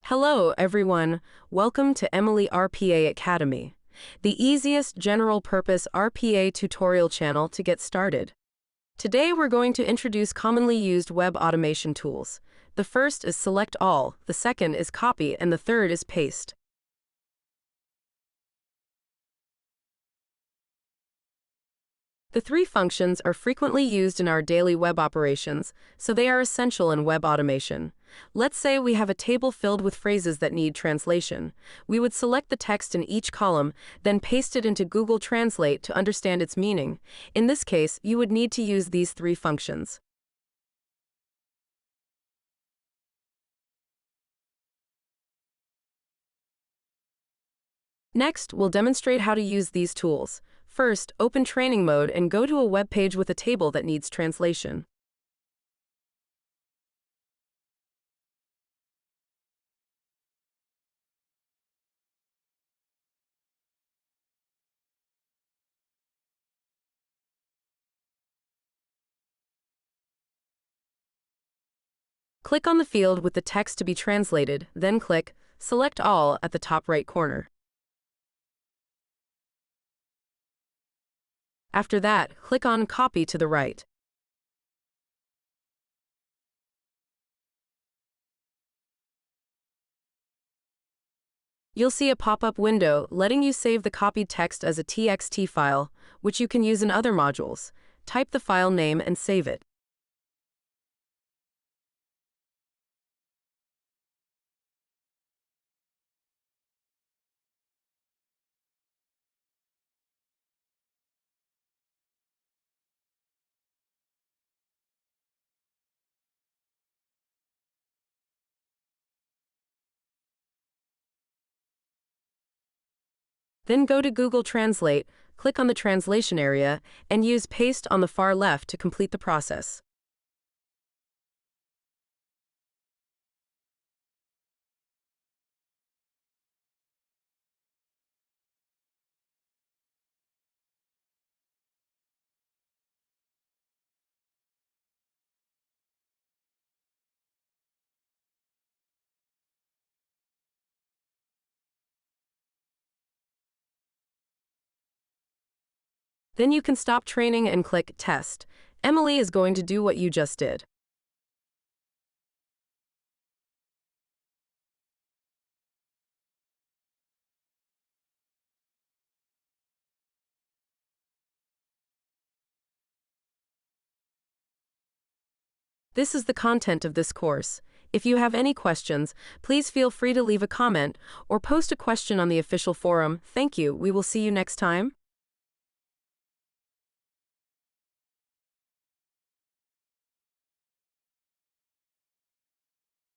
Hello, everyone. Welcome to Emily.RPA Academy, the easiest general-purpose RPA tutorial channel to get started. Today, we're going to introduce commonly used web automation tools. The first is Select All, the second is Copy, and the third is Paste. The three functions are frequently used in our daily web operations, so they are essential in web automation. Let's say we have a table filled with phrases that need translation. We would select the text in each column, then paste it into Google Translate to understand its meaning. In this case, you would need to use these three functions. Next, we'll demonstrate how to use these tools. First, open Training Mode and go to a web page with a table that needs translation. Click on the field with the text to be translated, then click Select All at the top right corner. After that, click on Copy to the right. You'll see a pop-up window letting you save the copied text as a TXT file, which you can use in other modules. Type the file name and save it. Then go to Google Translate, click on the translation area, and use Paste on the far left to complete the process. Then you can stop training and click Test. Emily is going to do what you just did. This is the content of this course. If you have any questions, please feel free to leave a comment or post a question on the official forum. Thank you. We will see you next time.